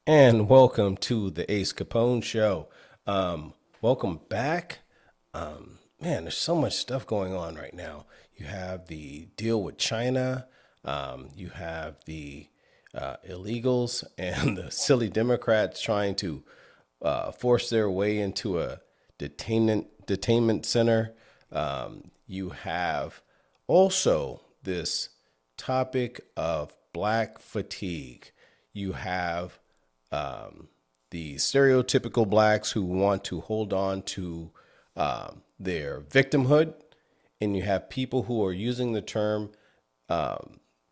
And welcome to the Ace Capone Show. Welcome back. Man, there's so much stuff going on right now. You have the deal with China, you have the illegals, and the silly Democrats trying to force their way into a detainment center. You have also this topic of black fatigue. You have the stereotypical blacks who want to hold on to their victimhood, and you have people who are using the term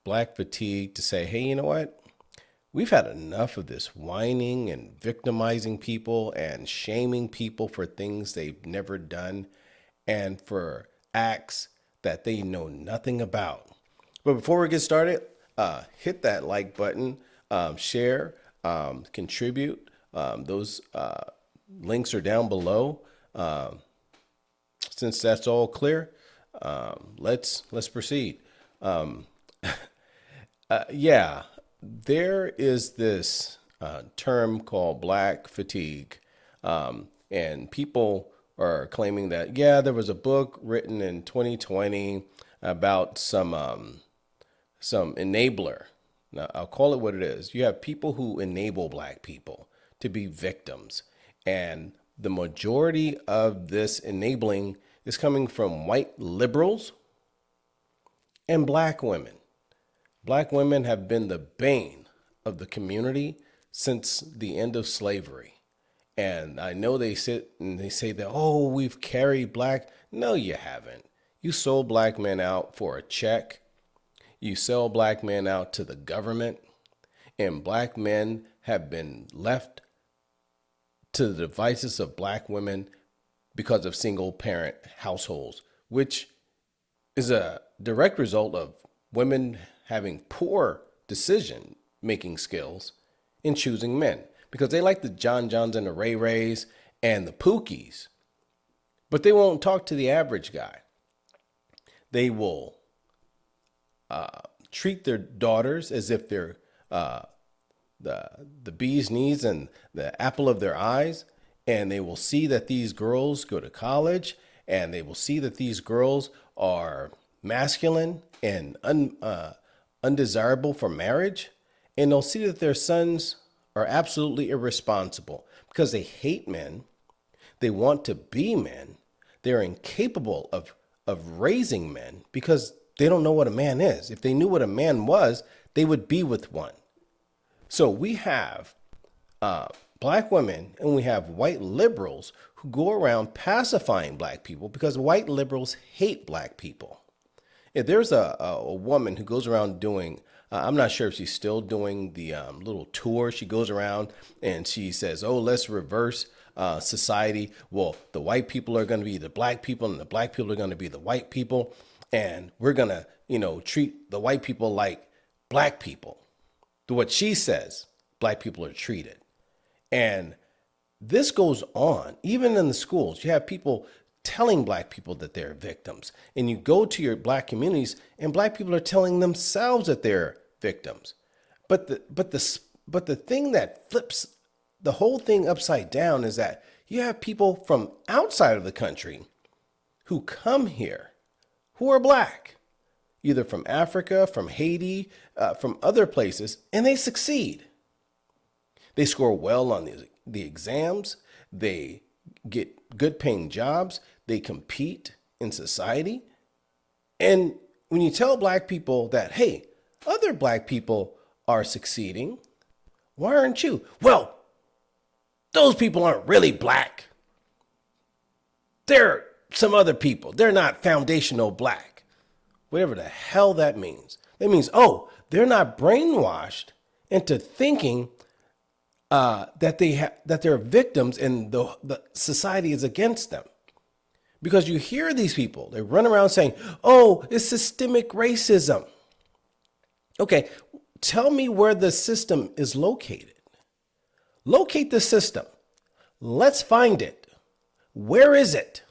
black fatigue to say, hey, you know what? We've had enough of this whining and victimizing people and shaming people for things they've never done and for acts that they know nothing about. But before we get started, hit that like button, share, contribute. Those links are down below. Since that's all clear, let's proceed. Yeah, there is this term called black fatigue, and people are claiming that there was a book written in 2020 about some enabler. Now, I'll call it what it is. You have people who enable black people to be victims. And the majority of this enabling is coming from white liberals and black women. Black women have been the bane of the community since the end of slavery. And I know they sit and they say that, oh, we've carried black. No, you haven't. You sold black men out for a check. You sell black men out to the government, and black men have been left to the devices of black women because of single parent households, which is a direct result of women having poor decision making skills in choosing men because they like the John Johns and the Ray Rays and the Pookies, but they won't talk to the average guy. They will treat their daughters as if they're the bee's knees and the apple of their eyes, and they will see that these girls go to college, and they will see that these girls are masculine and undesirable for marriage, and they'll see that their sons are absolutely irresponsible because they hate men, they want to be men, they're incapable of raising men because they don't know what a man is. If they knew what a man was, they would be with one. So we have black women and we have white liberals who go around pacifying black people because white liberals hate black people. If there's a woman who goes around doing, I'm not sure if she's still doing the little tour. She goes around and she says, oh, let's reverse society. Well, the white people are going to be the black people and the black people are going to be the white people. And we're going to, treat the white people like black people. To what she says, black people are treated. And this goes on, even in the schools. You have people telling black people that they're victims. And you go to your black communities and black people are telling themselves that they're victims. But the thing that flips the whole thing upside down is that you have people from outside of the country who come here who are black, either from Africa, from Haiti, from other places, and they succeed. They score well on the exams. They get good paying jobs. They compete in society. And when you tell black people that, hey, other black people are succeeding, why aren't you? Well, those people aren't really black. They're some other people. They're not foundational black. Whatever the hell that means. That means, oh, they're not brainwashed into thinking that they're victims and the society is against them. Because you hear these people, they run around saying, oh, it's systemic racism. Okay, tell me where the system is located. Locate the system. Let's find it. Where is it?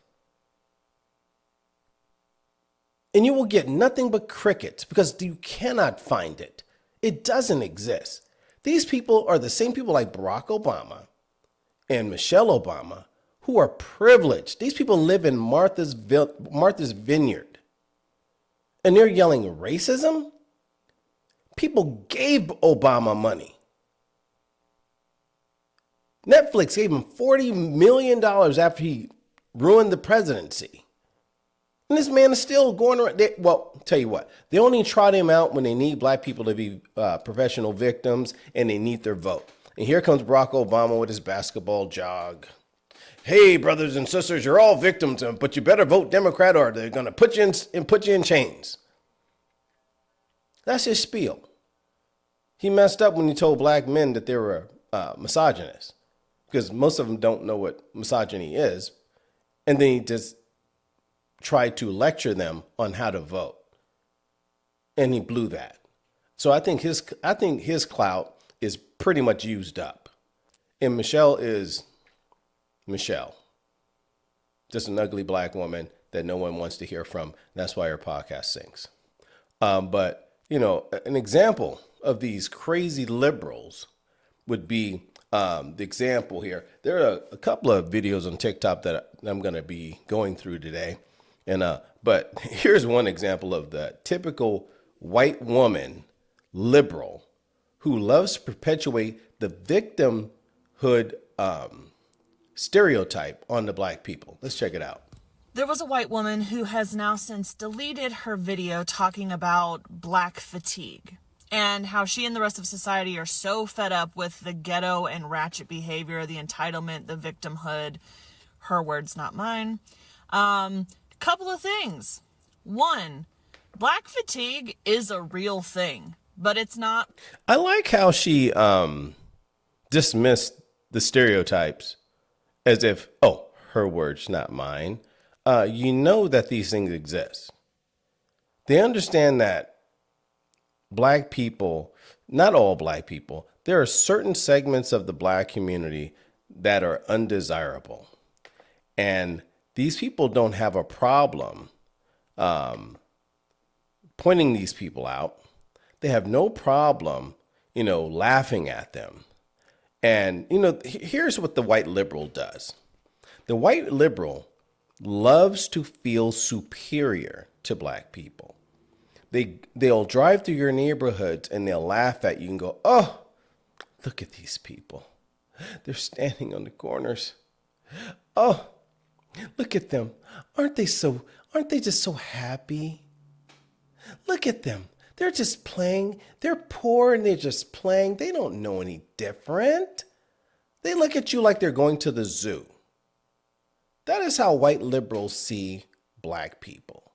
And you will get nothing but crickets because you cannot find it. It doesn't exist. These people are the same people like Barack Obama and Michelle Obama who are privileged. These people live in Martha's Vineyard, and they're yelling racism. People gave Obama money. Netflix gave him $40 million after he ruined the presidency. And this man is still going around. Well, tell you what, they only trot him out when they need black people to be professional victims and they need their vote. And here comes Barack Obama with his basketball jog. Hey, brothers and sisters, you're all victims, but you better vote Democrat or they're going to put you in chains. That's his spiel. He messed up when he told black men that they were misogynists, because most of them don't know what misogyny is. And then he just tried to lecture them on how to vote. And he blew that. So I think his clout is pretty much used up. And Michelle is Michelle. Just an ugly black woman that no one wants to hear from. That's why her podcast sinks. But, you know, an example of these crazy liberals would be the example here. There are a couple of videos on TikTok that I'm going to be going through today. And but here's one example of the typical white woman liberal who loves to perpetuate the victimhood stereotype on the black people. Let's check it out. There was a white woman who has now since deleted her video talking about black fatigue and how she and the rest of society are so fed up with the ghetto and ratchet behavior, the entitlement, the victimhood. Her words, not mine. Couple of things. One, black fatigue is a real thing, but it's not. I like how she dismissed the stereotypes as if, oh, her words, not mine. You know that these things exist. They understand that black people, not all black people, there are certain segments of the black community that are undesirable. And these people don't have a problem pointing these people out. They have no problem, you know, laughing at them. And, you know, here's what the white liberal does. The white liberal loves to feel superior to black people. They'll drive through your neighborhoods and they'll laugh at you and go, oh, look at these people. They're standing on the corners. Oh, look at them. Aren't they just so happy? Look at them. They're just playing. They're poor and they're just playing. They don't know any different. They look at you like they're going to the zoo. That is how white liberals see black people.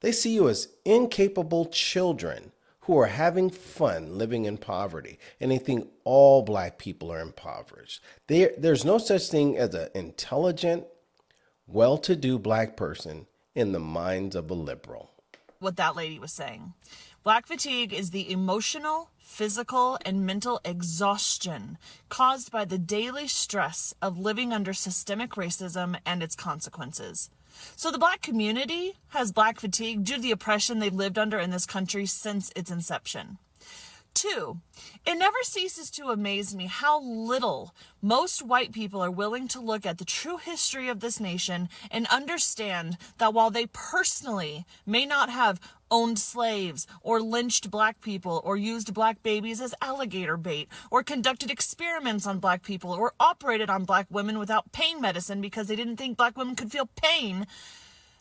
They see you as incapable children who are having fun living in poverty, and they think all black people are impoverished. There's no such thing as an intelligent, well-to-do black person in the minds of a liberal. What that lady was saying. Black fatigue is the emotional, physical, and mental exhaustion caused by the daily stress of living under systemic racism and its consequences. So the black community has black fatigue due to the oppression they've lived under in this country since its inception. 2, it never ceases to amaze me how little most white people are willing to look at the true history of this nation and understand that while they personally may not have owned slaves or lynched black people or used black babies as alligator bait or conducted experiments on black people or operated on black women without pain medicine because they didn't think black women could feel pain,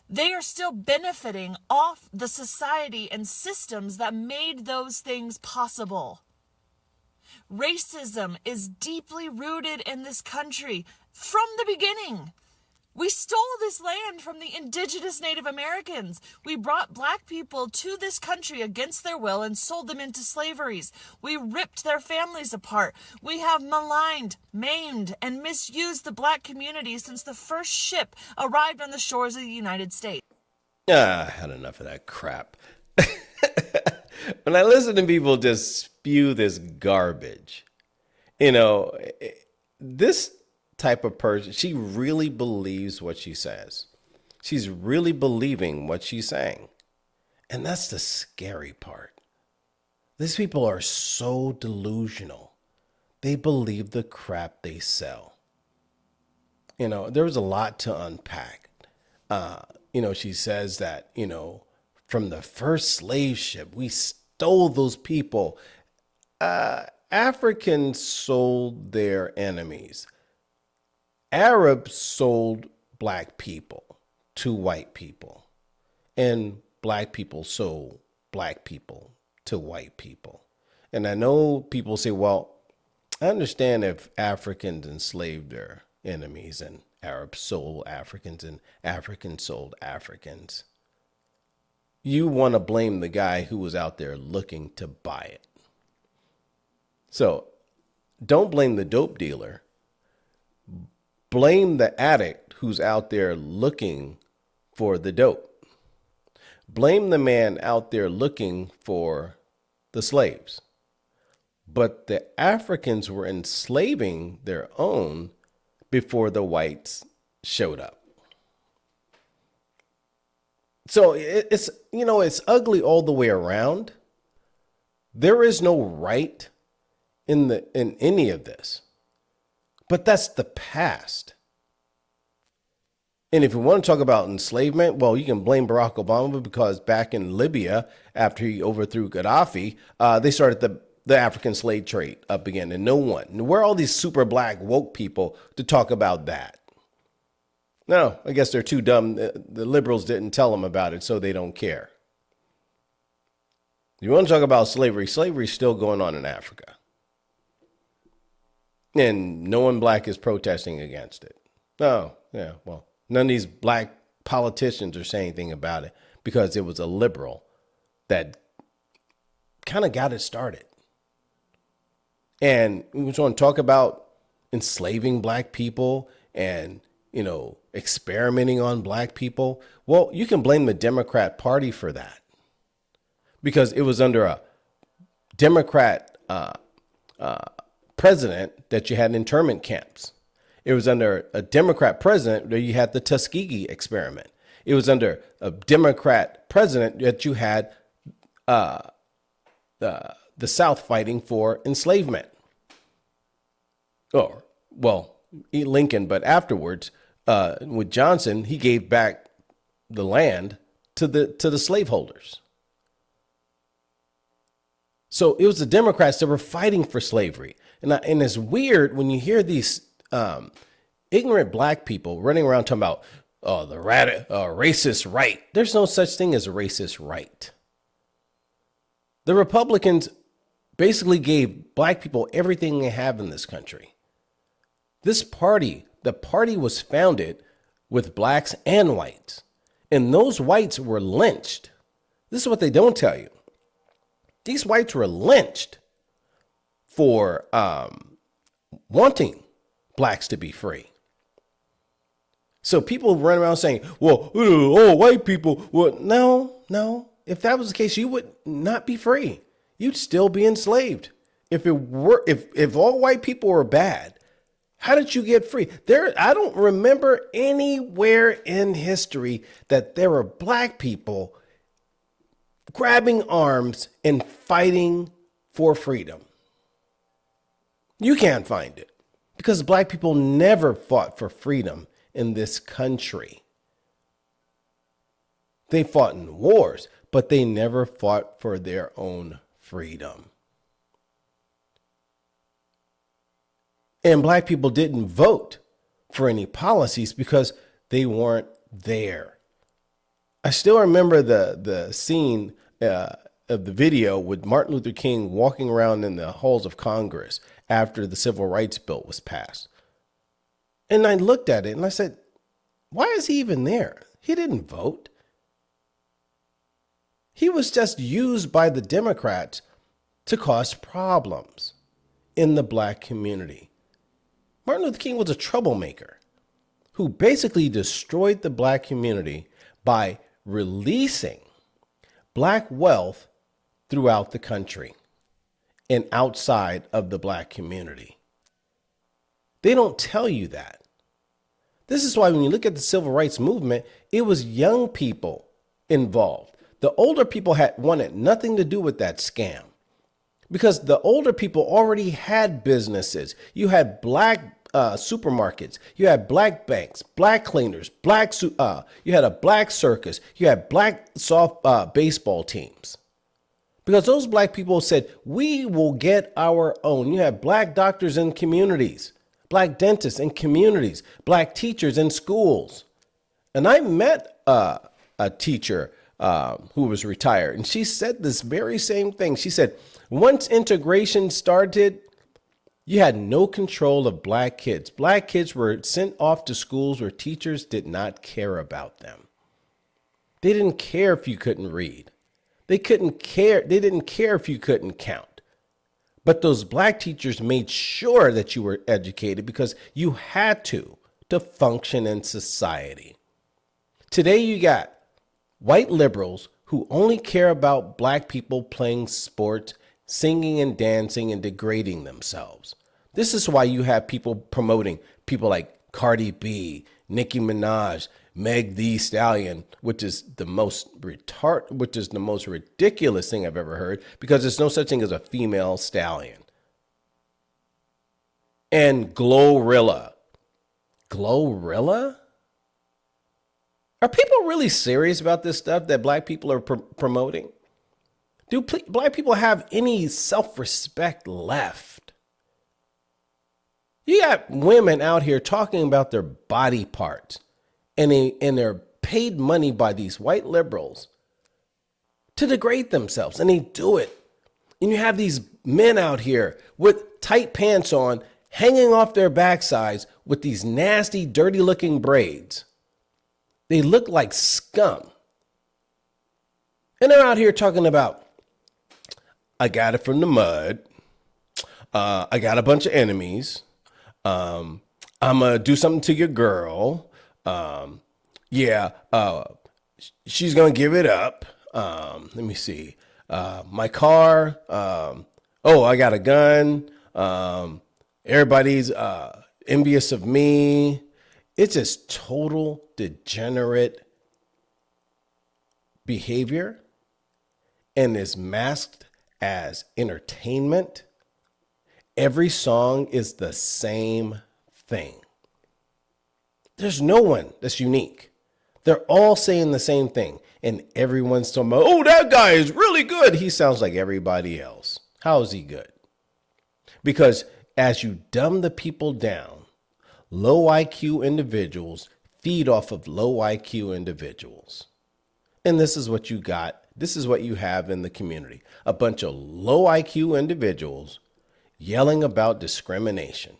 they are still benefiting off the society and systems that made those things possible. Racism is deeply rooted in this country from the beginning. We stole this land from the indigenous Native Americans. We brought black people to this country against their will and sold them into slaveries. We ripped their families apart. We have maligned, maimed, and misused the black community since the first ship arrived on the shores of the United States. I had enough of that crap. When I listen to people just spew this garbage, you know, this type of person, she really believes what she says. She's really believing what she's saying. And that's the scary part. These people are so delusional. They believe the crap they sell. There was a lot to unpack. She says that, from the first slave ship, we stole those people. Africans sold their enemies. Arabs sold black people to white people. And black people sold black people to white people. And I know people say, well, I understand if Africans enslaved their enemies and Arabs sold Africans and Africans sold Africans. You want to blame the guy who was out there looking to buy it. So don't blame the dope dealer. Blame the addict who's out there looking for the dope. Blame the man out there looking for the slaves. But the Africans were enslaving their own before the whites showed up. So it's ugly all the way around. There is no right in any of this. But that's the past. And if you want to talk about enslavement, well, you can blame Barack Obama because back in Libya, after he overthrew Gaddafi, they started the African slave trade up again. And where are all these super black woke people to talk about that? No, I guess they're too dumb. The liberals didn't tell them about it, so they don't care. You want to talk about slavery? Slavery's still going on in Africa. And no one black is protesting against it. Oh, yeah, well, none of these black politicians are saying anything about it because it was a liberal that kind of got it started. And we just want to talk about enslaving black people and, experimenting on black people. Well, you can blame the Democrat Party for that because it was under a Democrat president that you had internment camps. It was under a Democrat president that you had the Tuskegee experiment. It was under a Democrat president that you had the South fighting for enslavement. Or, well, Lincoln, but afterwards, with Johnson, he gave back the land to the slaveholders. So it was the Democrats that were fighting for slavery. And it's weird when you hear these ignorant black people running around talking about the racist right. There's no such thing as a racist right. The Republicans basically gave black people everything they have in this country. This party, the party was founded with blacks and whites. And those whites were lynched. This is what they don't tell you. These whites were lynched for wanting blacks to be free. So people run around saying, well, all white people. Well, no. If that was the case, you would not be free. You'd still be enslaved. If all white people were bad, how did you get free? I don't remember anywhere in history that there were black people grabbing arms and fighting for freedom. You can't find it because black people never fought for freedom in this country. They fought in wars, but they never fought for their own freedom. And black people didn't vote for any policies because they weren't there. I still remember the scene of the video with Martin Luther King walking around in the halls of Congress after the Civil Rights Bill was passed. And I looked at it and I said, why is he even there? He didn't vote. He was just used by the Democrats to cause problems in the black community. Martin Luther King was a troublemaker who basically destroyed the black community by releasing black wealth throughout the country and outside of the black community. They don't tell you that. This is why when you look at the civil rights movement, it was young people involved. The older people wanted nothing to do with that scam. because the older people already had businesses. You had black supermarkets, you had black banks, black cleaners, you had a black circus, you had black soft baseball teams. Because those black people said, we will get our own. You have black doctors in communities, black dentists in communities, black teachers in schools. And I met a teacher who was retired, and she said this very same thing. She said, once integration started, you had no control of black kids. Black kids were sent off to schools where teachers did not care about them. They didn't care if you couldn't read. They couldn't care. They didn't care if you couldn't count. But those black teachers made sure that you were educated because you had to function in society. Today you got white liberals who only care about black people playing sports, singing and dancing and degrading themselves. This is why you have people promoting people like Cardi B, Nicki Minaj, Meg the Stallion, which is the most ridiculous thing I've ever heard, because there's no such thing as a female stallion. And Glorilla. Glorilla? Are people really serious about this stuff that black people are promoting? Do black people have any self-respect left? You got women out here talking about their body parts, and they're paid money by these white liberals to degrade themselves, and they do it. And you have these men out here with tight pants on, hanging off their backsides with these nasty, dirty-looking braids. They look like scum. And they're out here talking about, I got it from the mud. I got a bunch of enemies. I'm going to do something to your girl. She's going to give it up. Let me see. My car. I got a gun. Everybody's envious of me. It's just total degenerate behavior, and is masked as entertainment. Every song is the same thing. There's no one that's unique. They're all saying the same thing, and everyone's talking about, oh, that guy is really good. He sounds like everybody else. How is he good? Because as you dumb the people down, low IQ individuals feed off of low IQ individuals. And this is what you got. This is what you have in the community. A bunch of low IQ individuals yelling about discrimination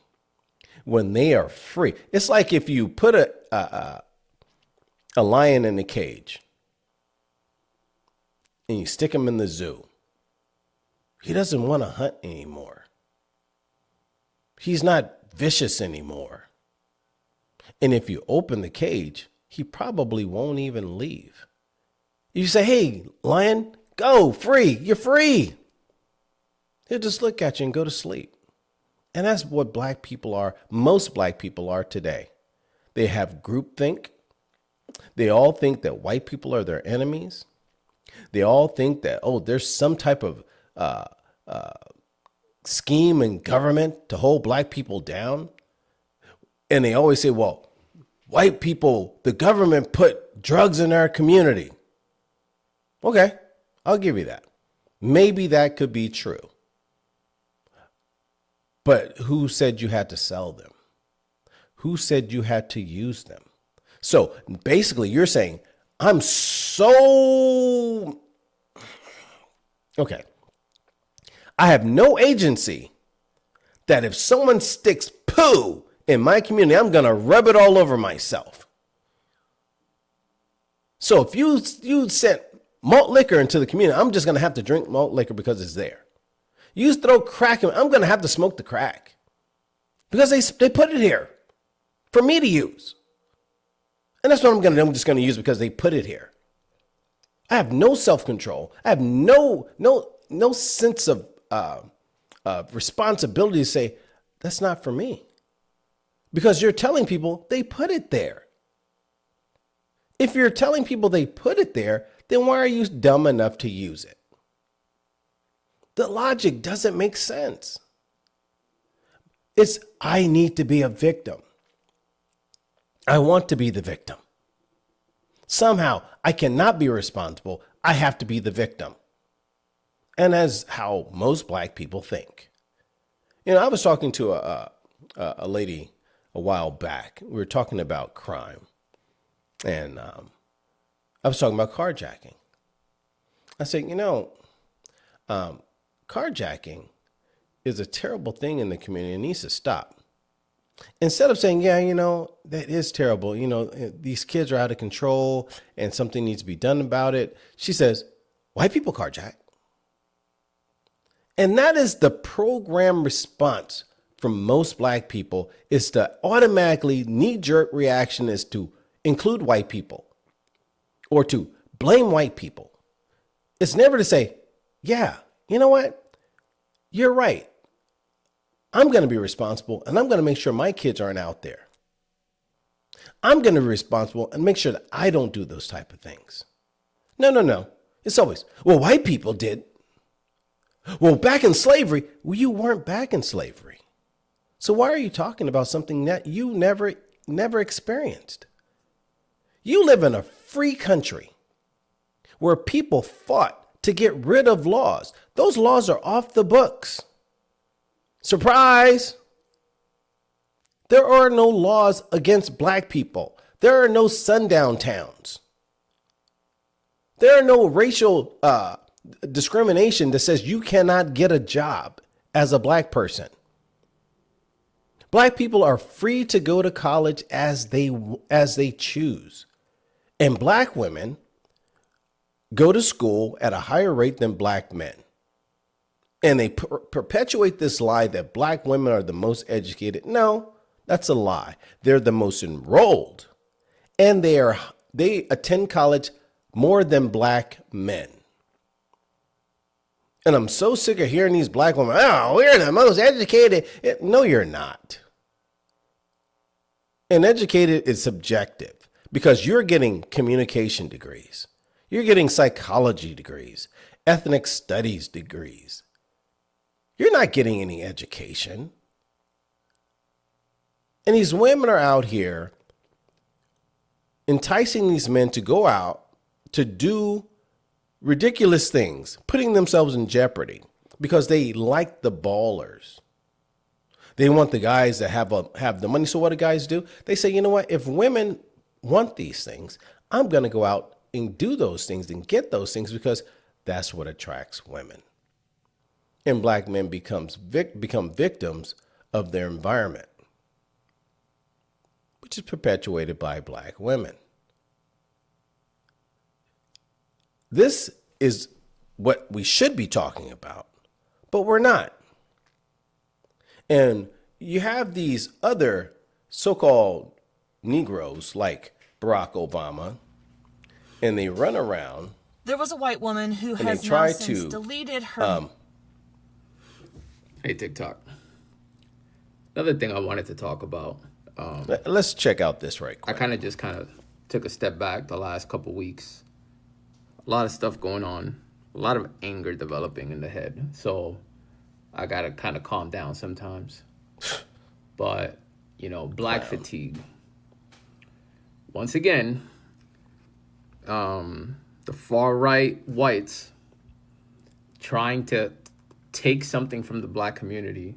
when they are free. It's like if you put a lion in a cage and you stick him in the zoo. He doesn't want to hunt anymore. He's not vicious anymore. And if you open the cage, he probably won't even leave. You say, hey, lion, go, free, you're free. He'll just look at you and go to sleep. And that's what black people are. Most black people are today. They have groupthink. They all think that white people are their enemies. They all think that, there's some type of scheme in government to hold black people down. And they always say, well, white people, the government put drugs in our community. Okay, I'll give you that. Maybe that could be true. But who said you had to sell them? Who said you had to use them? So basically you're saying, I'm so... Okay. I have no agency that if someone sticks poo in my community, I'm going to rub it all over myself. So if you sent malt liquor into the community, I'm just going to have to drink malt liquor because it's there. You throw crack in, I'm going to have to smoke the crack because they put it here for me to use. And that's what I'm going to do. I'm just going to use it because they put it here. I have no self-control. I have no sense of responsibility to say, that's not for me. Because you're telling people they put it there. If you're telling people they put it there, then why are you dumb enough to use it? The logic doesn't make sense. It's, I need to be a victim. I want to be the victim. Somehow, I cannot be responsible. I have to be the victim. And that's how most black people think. You know, I was talking to a lady a while back. We were talking about crime. And I was talking about carjacking. I said, you know, carjacking is a terrible thing in the community. It needs to stop. Instead of saying, yeah, you know, that is terrible. You know, these kids are out of control and something needs to be done about it. She says, white people carjack. And that is the program response from most black people, is to automatically knee-jerk reaction is to include white people or to blame white people. It's never to say, yeah, you know what? You're right. I'm going to be responsible and I'm going to make sure my kids aren't out there. I'm going to be responsible and make sure that I don't do those type of things. No. It's always, well, white people did. Well, back in slavery, well, you weren't back in slavery. So why are you talking about something that you never experienced? You live in a free country where people fought to get rid of laws. Those laws are off the books. Surprise! There are no laws against black people. There are no sundown towns. There are no racial discrimination that says you cannot get a job as a black person. Black people are free to go to college as they choose. And black women go to school at a higher rate than black men. And they perpetuate this lie that black women are the most educated. No, that's a lie. They're the most enrolled. And they attend college more than black men. And I'm so sick of hearing these black women, oh, we're the most educated. No, you're not. And educated is subjective because you're getting communication degrees. You're getting psychology degrees, ethnic studies degrees. You're not getting any education. And these women are out here enticing these men to go out to do ridiculous things, putting themselves in jeopardy because they like the ballers. They want the guys that have the money. So what do guys do? They say, you know what? If women want these things, I'm going to go out and do those things and get those things because that's what attracts women. And black men become victims of their environment, which is perpetuated by black women. This is what we should be talking about, but we're not. And you have these other so-called Negroes like Barack Obama, and they run around. There was a white woman who has now since deleted her. Hey, TikTok. Another thing I wanted to talk about. Let's check out this right quick. I kind of took a step back the last couple weeks. A lot of stuff going on. A lot of anger developing in the head. So I got to kind of calm down sometimes. But, you know, black fatigue. Once again, the far right whites trying to take something from the black community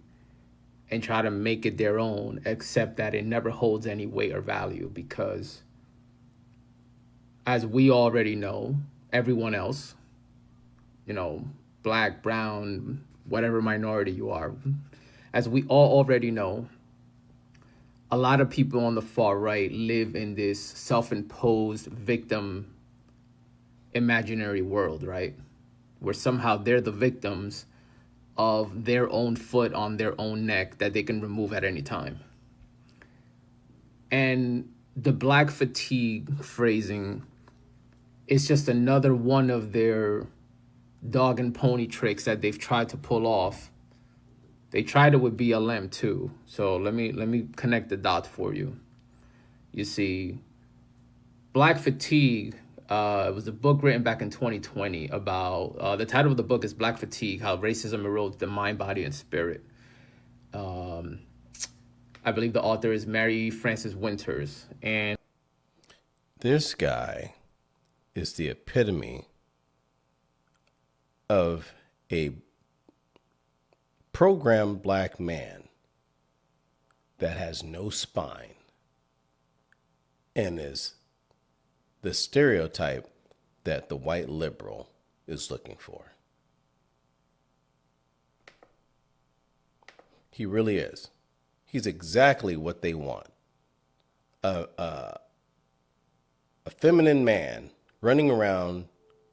and try to make it their own, except that it never holds any weight or value because, as we already know, everyone else, you know, black, brown, whatever minority you are, as we all already know, a lot of people on the far right live in this self-imposed victim imaginary world, right? Where somehow they're the victims of their own foot on their own neck that they can remove at any time. And the black fatigue phrasing is just another one of their dog and pony tricks that they've tried to pull off. They tried it with BLM too. So let me connect the dots for you. You see, black fatigue It was a book written back in 2020 about, the title of the book is Black Fatigue, How Racism Erodes the Mind, Body, and Spirit. I believe the author is Mary Frances Winters. And This guy is the epitome of a programmed black man that has no spine and is the stereotype that the white liberal is looking for. He really is. He's exactly what they want. A feminine man running around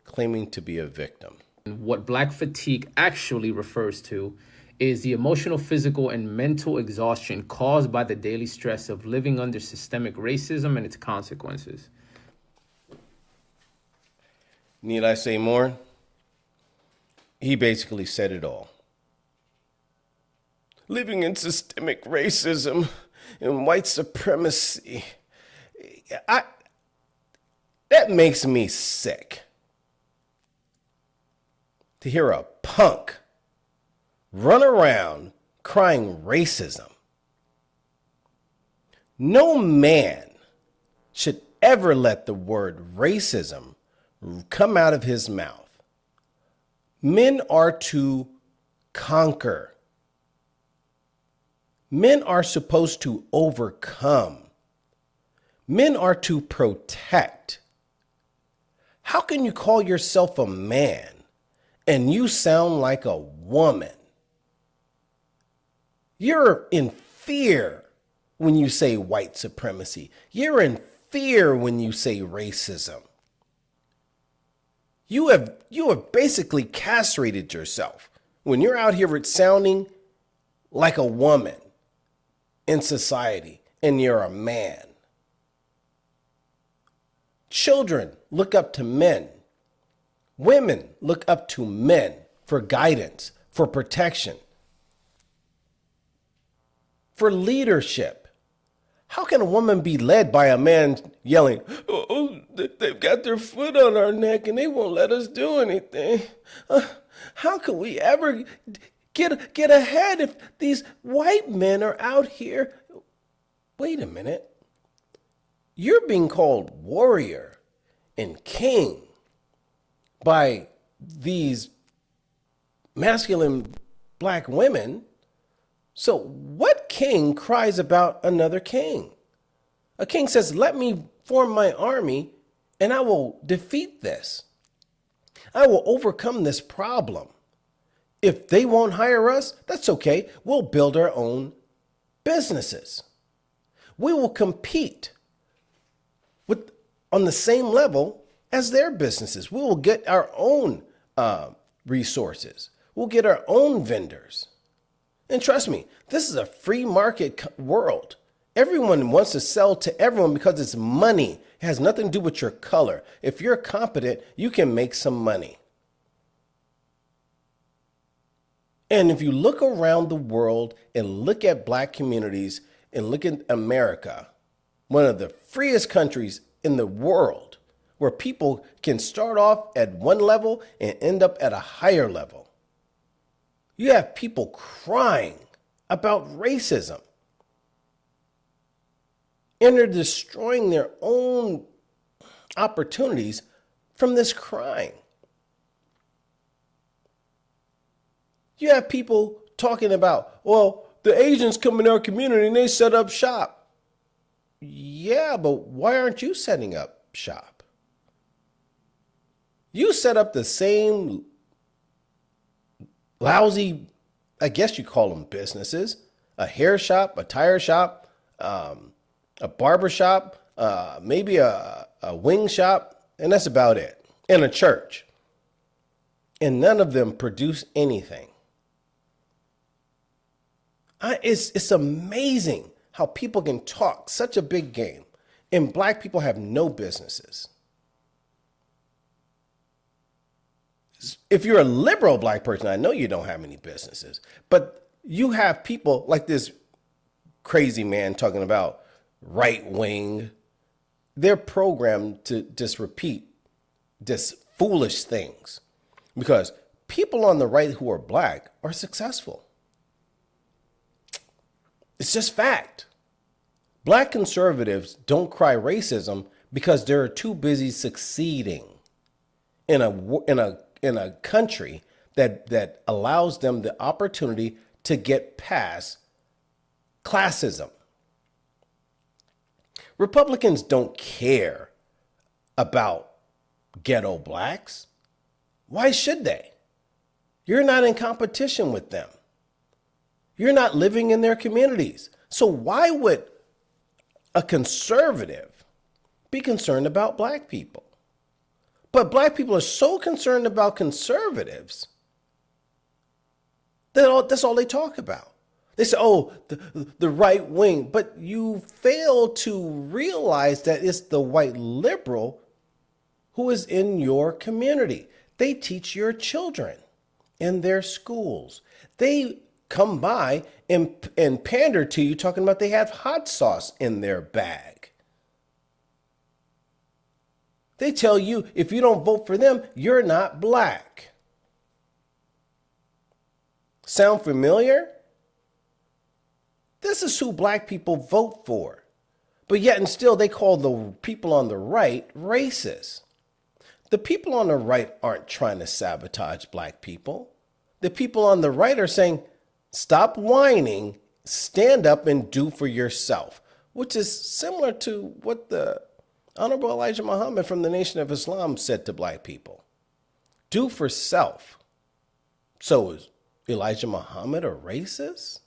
claiming to be a victim. what Black fatigue actually refers to is the emotional, physical, and mental exhaustion caused by the daily stress of living under systemic racism and its consequences. Need I say more? He basically said it all. Living in systemic racism and white supremacy. That makes me sick. To hear a punk run around crying racism. No man should ever let the word racism come out of his mouth. Men are to conquer. Men are supposed to overcome. Men are to protect. How can you call yourself a man and you sound like a woman? You're in fear when you say white supremacy. You're in fear when you say racism. You have basically castrated yourself when you're out here sounding like a woman in society and you're a man. Children look up to men. Women look up to men for guidance, for protection, for leadership. How can a woman be led by a man yelling, "Oh, they've got their foot on our neck and they won't let us do anything"? How can we ever get ahead if these white men are out here? Wait a minute. You're being called warrior and king by these masculine black women. So what king cries about another king? A king says, "Let me form my army and I will defeat this. I will overcome this problem. If they won't hire us, that's okay. We'll build our own businesses. We will compete on the same level as their businesses. We will get our own resources. We'll get our own vendors." And trust me, this is a free market world. Everyone wants to sell to everyone because it's money. It has nothing to do with your color. If you're competent, you can make some money. And if you look around the world and look at black communities and look at America, one of the freest countries in the world, where people can start off at one level and end up at a higher level. You have people crying about racism. And they're destroying their own opportunities from this crying. You have people talking about, well, the Asians come in our community and they set up shop. Yeah, but why aren't you setting up shop? You set up the same lousy, I guess you call them businesses, a hair shop, a tire shop, a barber shop, maybe a wing shop, and that's about it, and a church. And none of them produce anything. It's amazing how people can talk such a big game, and black people have no businesses. If you're a liberal black person, I know you don't have any businesses, but you have people like this crazy man talking about right wing. They're programmed to just repeat just foolish things, because people on the right who are black are successful. It's just fact. Black conservatives don't cry racism because they're too busy succeeding in a country that allows them the opportunity to get past classism. Republicans don't care about ghetto blacks. Why should they? You're not in competition with them. You're not living in their communities. So why would a conservative be concerned about black people? But black people are so concerned about conservatives that that's all they talk about. They say, oh, the right wing. But you fail to realize that it's the white liberal who is in your community. They teach your children in their schools. They come by and pander to you talking about they have hot sauce in their bag. They tell you if you don't vote for them, you're not black. Sound familiar? This is who black people vote for. But yet and still they call the people on the right racist. The people on the right aren't trying to sabotage black people. The people on the right are saying, stop whining, stand up and do for yourself, which is similar to what the Honorable Elijah Muhammad from the Nation of Islam said to black people. Do for self. So is Elijah Muhammad a racist?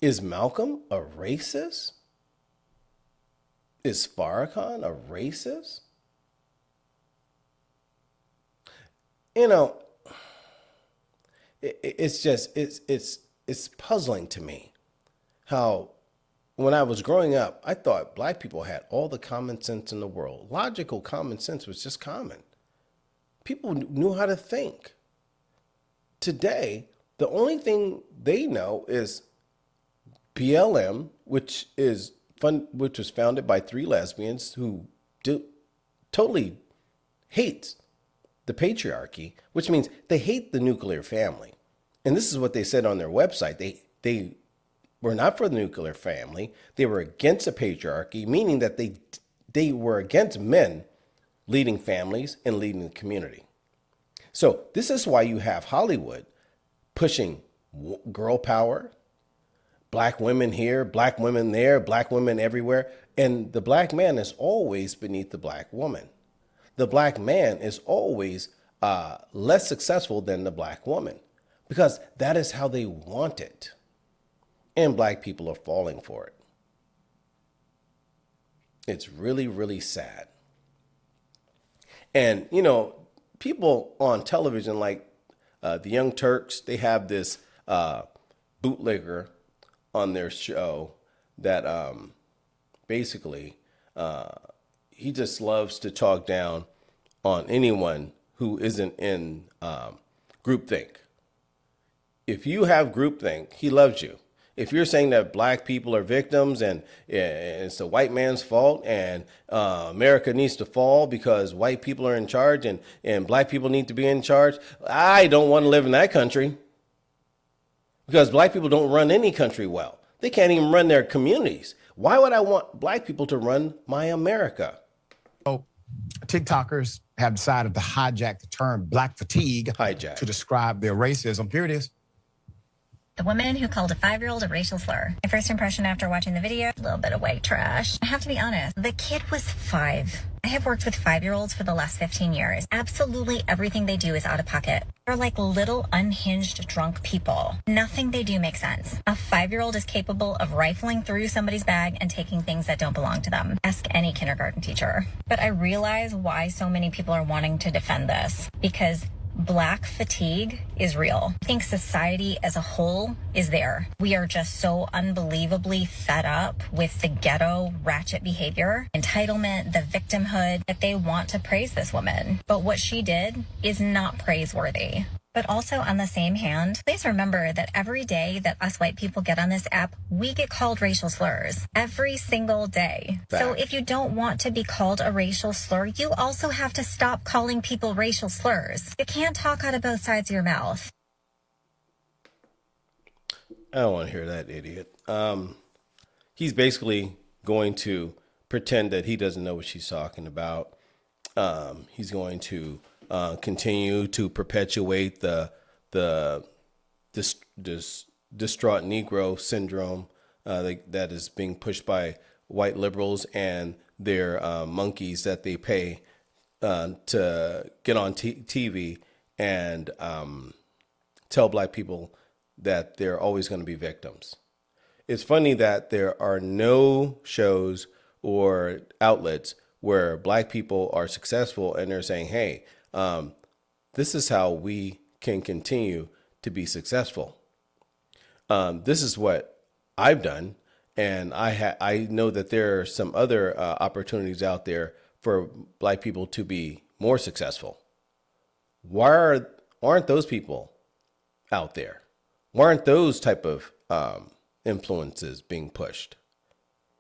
Is Malcolm a racist? Is Farrakhan a racist? You know, it's puzzling to me how when I was growing up, I thought black people had all the common sense in the world. Logical common sense was just common. People knew how to think. Today, the only thing they know is BLM, which was founded by 3 lesbians who totally hate the patriarchy, which means they hate the nuclear family. And this is what they said on their website. They were not for the nuclear family. They were against the patriarchy, meaning that they were against men leading families and leading the community. So this is why you have Hollywood pushing girl power, black women here, black women there, black women everywhere. And the black man is always beneath the black woman. The black man is always less successful than the black woman because that is how they want it. And black people are falling for it. It's really, really sad. And, you know, people on television like the Young Turks, they have this bootlegger on their show that basically he just loves to talk down on anyone who isn't in groupthink. If you have groupthink, he loves you. If you're saying that black people are victims and it's the white man's fault and America needs to fall because white people are in charge and black people need to be in charge, I don't want to live in that country because black people don't run any country well. They can't even run their communities. Why would I want black people to run my America? So TikTokers have decided to hijack the term black fatigue to describe their racism. Here it is. The woman who called a 5-year-old a racial slur. My first impression after watching the video, a little bit of white trash. I have to be honest, the kid was 5. I have worked with 5-year-olds for the last 15 years. Absolutely everything they do is out of pocket. They're like little unhinged drunk people. Nothing they do makes sense. A 5-year-old is capable of rifling through somebody's bag and taking things that don't belong to them. Ask any kindergarten teacher. But I realize why so many people are wanting to defend this. Because black fatigue is real. I think society as a whole is there. We are just so unbelievably fed up with the ghetto ratchet behavior, entitlement, the victimhood, that they want to praise this woman. But what she did is not praiseworthy. But also on the same hand, please remember that every day that us white people get on this app, we get called racial slurs every single day. Fact. So if you don't want to be called a racial slur, you also have to stop calling people racial slurs. You can't talk out of both sides of your mouth. I don't want to hear that idiot. He's basically going to pretend that he doesn't know what she's talking about. He's going to continue to perpetuate the distraught Negro syndrome that is being pushed by white liberals and their monkeys that they pay to get on TV and tell black people that they're always going to be victims. It's funny that there are no shows or outlets where black people are successful and they're saying, hey, this is how we can continue to be successful. This is what I've done. And I know that there are some other opportunities out there for black people to be more successful. Why aren't those people out there? Why aren't those type of influences being pushed?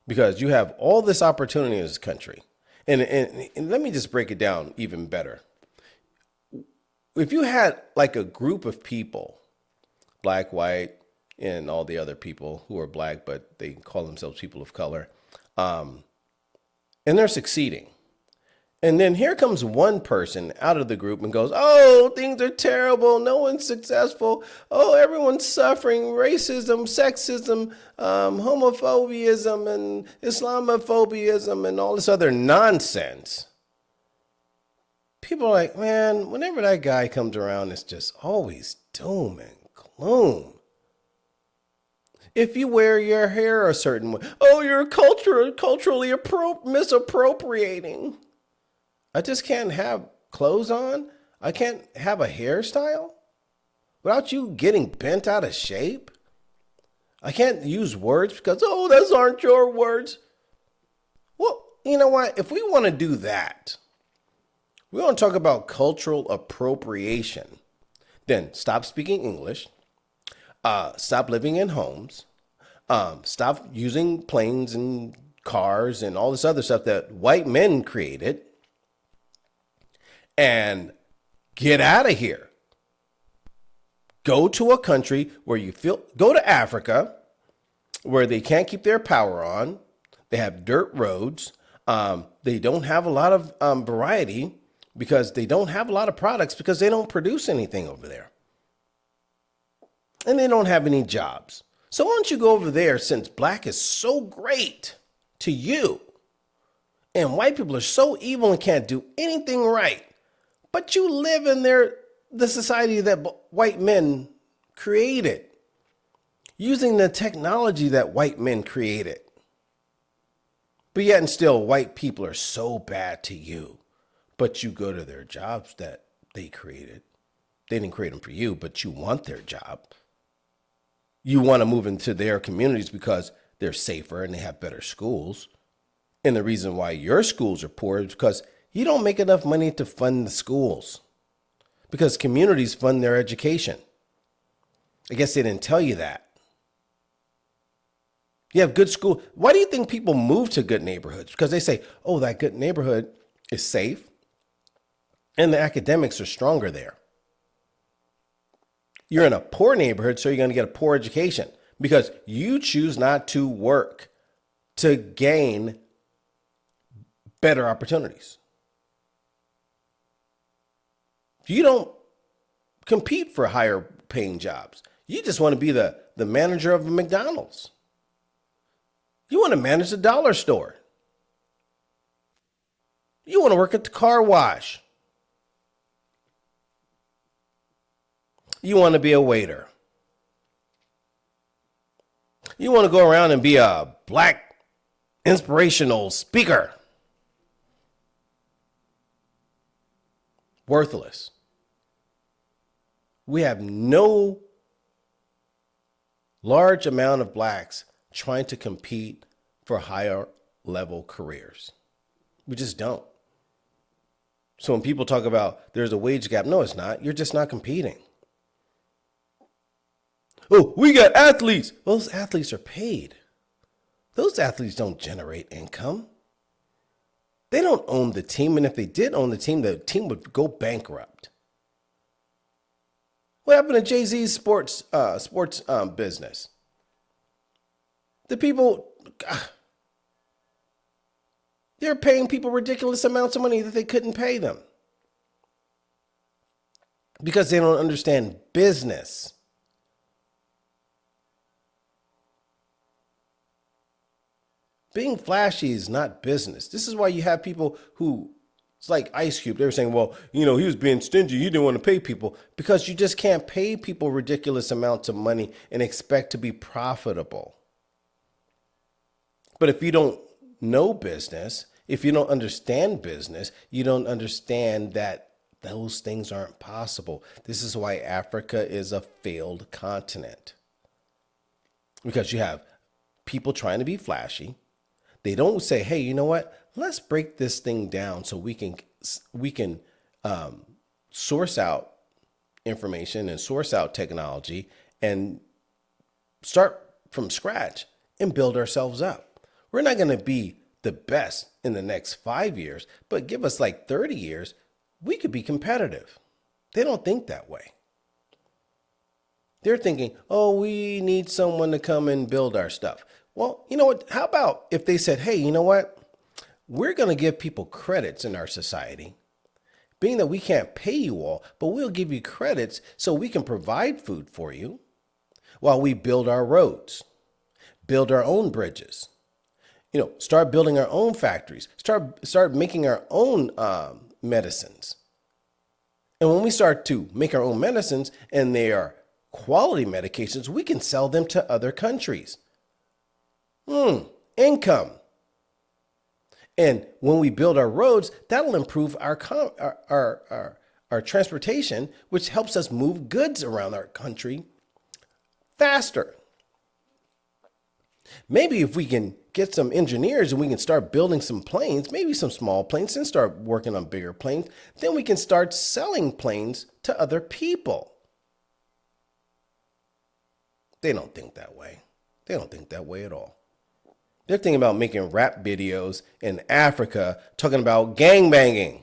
Because you have all this opportunity in this country. And let me just break it down even better. If you had like a group of people, black, white, and all the other people who are black, but they call themselves people of color, and they're succeeding. And then here comes one person out of the group and goes, oh, things are terrible. No one's successful. Oh, everyone's suffering. Racism, sexism, homophobia, and Islamophobia, and all this other nonsense. People are like, man, whenever that guy comes around, it's just always doom and gloom. If you wear your hair a certain way, oh, you're culturally misappropriating. I just can't have clothes on. I can't have a hairstyle without you getting bent out of shape. I can't use words because, oh, those aren't your words. Well, you know what? If we want to do that, we want to talk about cultural appropriation, then stop speaking English, stop living in homes, stop using planes and cars and all this other stuff that white men created, and get out of here. Go to a country where you feel, go to Africa, where they can't keep their power on. They have dirt roads. They don't have a lot of variety because they don't have a lot of products because they don't produce anything over there. And they don't have any jobs. So why don't you go over there, since black is so great to you and white people are so evil and can't do anything right, but you live in the society that white men created, using the technology that white men created. But yet and still, white people are so bad to you, but you go to their jobs that they created. They didn't create them for you, but you want their job. You want to move into their communities because they're safer and they have better schools. And the reason why your schools are poor is because you don't make enough money to fund the schools, because communities fund their education. I guess they didn't tell you that. You have good school. Why do you think people move to good neighborhoods? Because they say, oh, that good neighborhood is safe and the academics are stronger there. You're in a poor neighborhood, so you're going to get a poor education because you choose not to work to gain better opportunities. You don't compete for higher paying jobs. You just want to be the manager of a McDonald's. You want to manage the dollar store. You want to work at the car wash. You want to be a waiter. You want to go around and be a black inspirational speaker. Worthless. We have no large amount of blacks trying to compete for higher level careers. We just don't. So when people talk about there's a wage gap, no, it's not. You're just not competing. Oh, we got athletes. Those athletes are paid. Those athletes don't generate income. They don't own the team. And if they did own the team would go bankrupt. What happened to Jay-Z's sports business? The people, they're paying people ridiculous amounts of money that they couldn't pay them because they don't understand business. Being flashy is not business. This is why you have people who, it's like Ice Cube. They were saying, well, he was being stingy. He didn't want to pay people, because you just can't pay people ridiculous amounts of money and expect to be profitable. But if you don't know business, if you don't understand business, you don't understand that those things aren't possible. This is why Africa is a failed continent. Because you have people trying to be flashy. They don't say, hey, you know what? Let's break this thing down so we can source out information and source out technology and start from scratch and build ourselves up. We're not going to be the best in the next 5 years, but give us like 30 years, we could be competitive. They don't think that way. They're thinking, oh, we need someone to come and build our stuff. Well, you know what? How about if they said, hey, you know what? We're going to give people credits in our society, being that we can't pay you all, but we'll give you credits so we can provide food for you while we build our roads, build our own bridges, start building our own factories, start making our own medicines. And when we start to make our own medicines and they are quality medications, we can sell them to other countries. Income. And when we build our roads, that'll improve our transportation, which helps us move goods around our country faster. Maybe if we can get some engineers and we can start building some planes, maybe some small planes, and start working on bigger planes, then we can start selling planes to other people. They don't think that way. They don't think that way at all. They're thinking about making rap videos in Africa talking about gangbanging.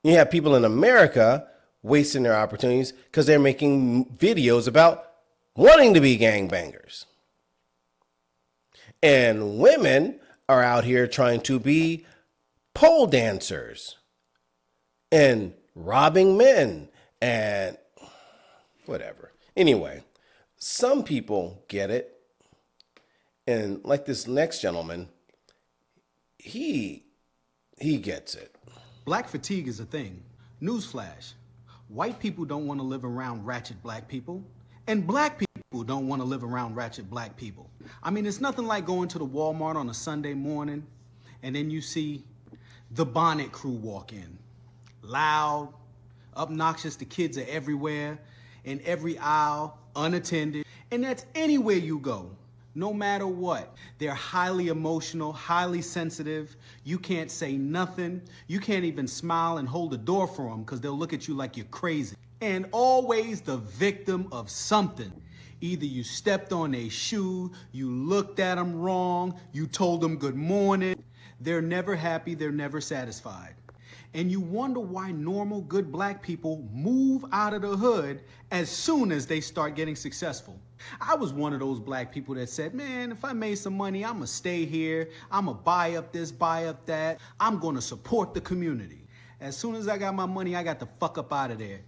You have people in America wasting their opportunities because they're making videos about wanting to be gangbangers. And women are out here trying to be pole dancers and robbing men and whatever. Anyway, some people get it. And like this next gentleman, he gets it. Black fatigue is a thing. Newsflash. White people don't want to live around ratchet black people. And black people don't want to live around ratchet black people. I mean, it's nothing like going to the Walmart on a Sunday morning and then you see the Bonnet Crew walk in. Loud, obnoxious, the kids are everywhere, in every aisle, unattended. And that's anywhere you go. No matter what. They're highly emotional, highly sensitive. You can't say nothing. You can't even smile and hold the door for them because they'll look at you like you're crazy. And always the victim of something. Either you stepped on a shoe, you looked at them wrong, you told them good morning. They're never happy, they're never satisfied. And you wonder why normal, good black people move out of the hood as soon as they start getting successful. I was one of those black people that said, man, if I made some money, I'm gonna stay here. I'm gonna buy up this, buy up that. I'm gonna support the community. As soon as I got my money, I got the fuck up out of there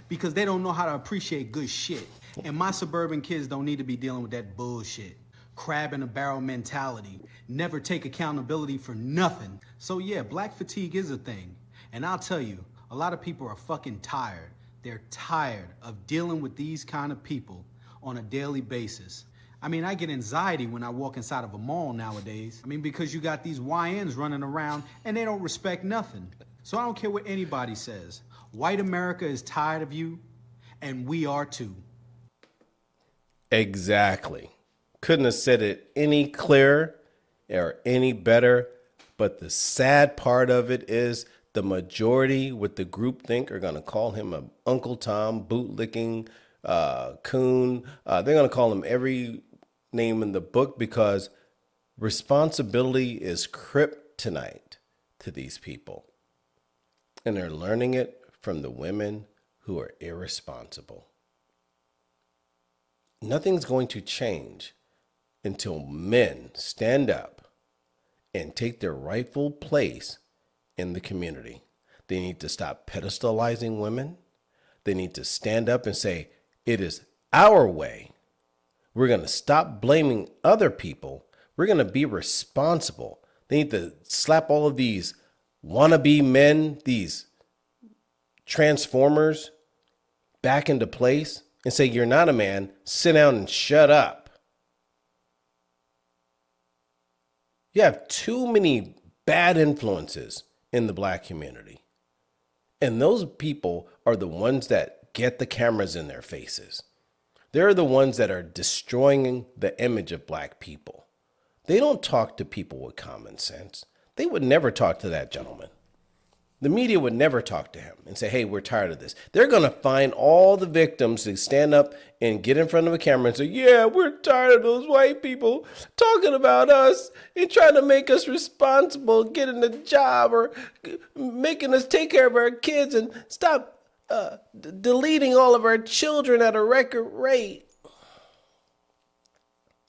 because they don't know how to appreciate good shit. And my suburban kids don't need to be dealing with that bullshit. Crab in a barrel mentality. Never take accountability for nothing. So yeah, black fatigue is a thing. And I'll tell you, a lot of people are fucking tired. They're tired of dealing with these kind of people on a daily basis. I mean, I get anxiety when I walk inside of a mall nowadays. I mean, because you got these YNs running around and they don't respect nothing. So I don't care what anybody says. White America is tired of you, and we are too. Exactly. Couldn't have said it any clearer or any better. But the sad part of it is the majority with the groupthink are going to call him a Uncle Tom bootlicking coon. They're going to call him every name in the book because responsibility is kryptonite to these people. And they're learning it from the women who are irresponsible. Nothing's going to change until men stand up and take their rightful place in the community. They need to stop pedestalizing women. They need to stand up and say, it is our way. We're going to stop blaming other people. We're going to be responsible. They need to slap all of these wannabe men, these transformers, back into place and say, you're not a man. Sit down and shut up. You have too many bad influences in the black community. And those people are the ones that get the cameras in their faces. They're the ones that are destroying the image of black people. They don't talk to people with common sense. They would never talk to that gentleman. The media would never talk to him and say, hey, we're tired of this. They're going to find all the victims to stand up and get in front of a camera and say, yeah, we're tired of those white people talking about us and trying to make us responsible, getting a job or making us take care of our kids and stop deleting all of our children at a record rate.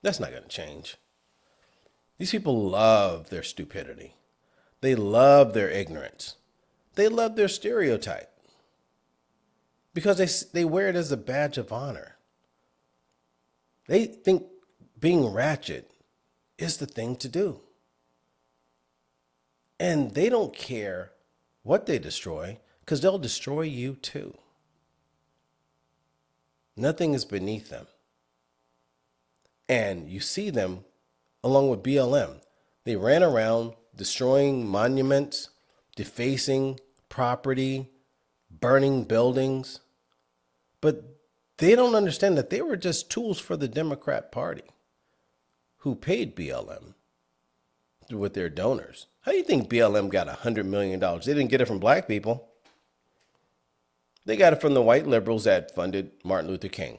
That's not going to change. These people love their stupidity. They love their ignorance. They love their stereotype because they wear it as a badge of honor. They think being ratchet is the thing to do. And they don't care what they destroy because they'll destroy you too. Nothing is beneath them. And you see them along with BLM. They ran around destroying monuments, defacing property, burning buildings. But they don't understand that they were just tools for the Democrat Party who paid BLM with their donors. How do you think BLM got $100 million? They didn't get it from black people. They got it from the white liberals that funded Martin Luther King.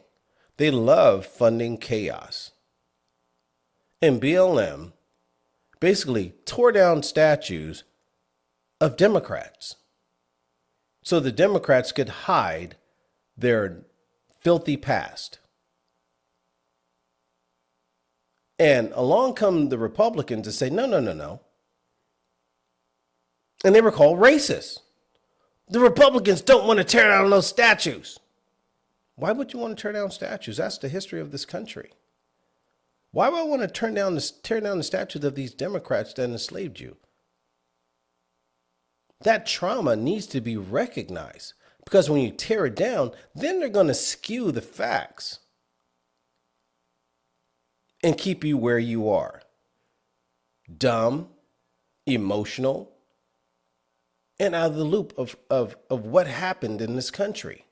They love funding chaos. And BLM basically tore down statues of Democrats so the Democrats could hide their filthy past. And along come the Republicans to say, no, no, no, no. And they were called racist. The Republicans don't want to tear down those statues. Why would you want to tear down statues? That's the history of this country. Why would I want to tear down the statues of these Democrats that enslaved you? That trauma needs to be recognized because when you tear it down, then they're going to skew the facts and keep you where you are. Dumb, emotional, and out of the loop of what happened in this country.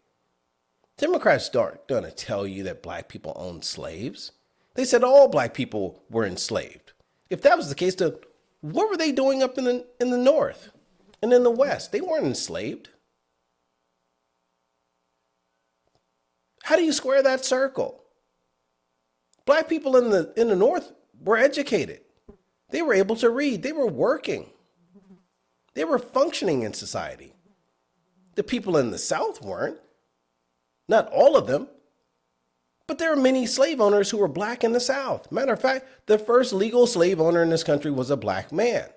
Democrats aren't going to tell you that black people owned slaves. They said all black people were enslaved. If that was the case, then what were they doing up in the North and in the West? They weren't enslaved. How do you square that circle? Black people in the North were educated. They were able to read. They were working. They were functioning in society. The people in the South weren't. Not all of them. But there are many slave owners who were black in the South. Matter of fact, the first legal slave owner in this country was a black man.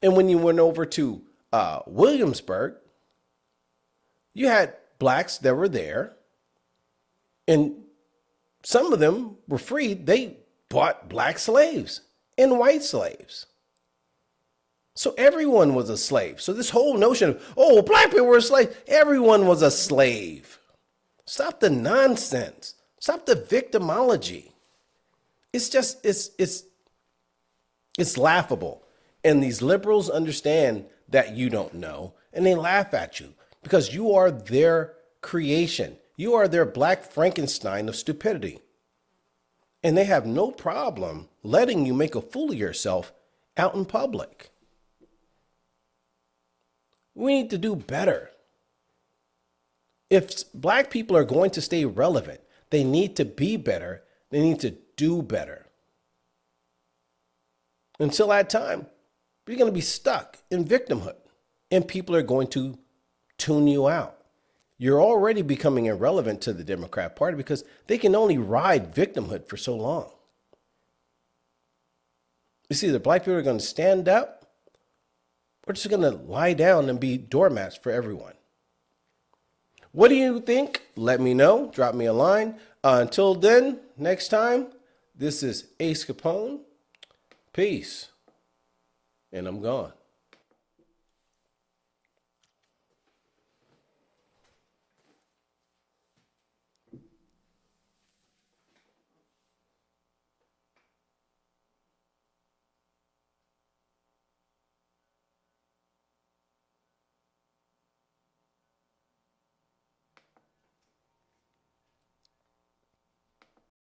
And when you went over to Williamsburg, you had blacks that were there. And some of them were freed. They bought black slaves and white slaves. So everyone was a slave. So this whole notion of, oh, black people were slaves. Everyone was a slave. Stop the nonsense. Stop the victimology. It's just, it's laughable. And these liberals understand that you don't know, and they laugh at you because you are their creation. You are their black Frankenstein of stupidity. And they have no problem letting you make a fool of yourself out in public. We need to do better. If black people are going to stay relevant, they need to be better. They need to do better. Until that time, you're going to be stuck in victimhood, and people are going to tune you out. You're already becoming irrelevant to the Democrat Party because they can only ride victimhood for so long. You see, the black people are going to stand up, or just going to lie down and be doormats for everyone. What do you think? Let me know. Drop me a line. Until then, next time, this is Ace Capone. Peace. And I'm gone.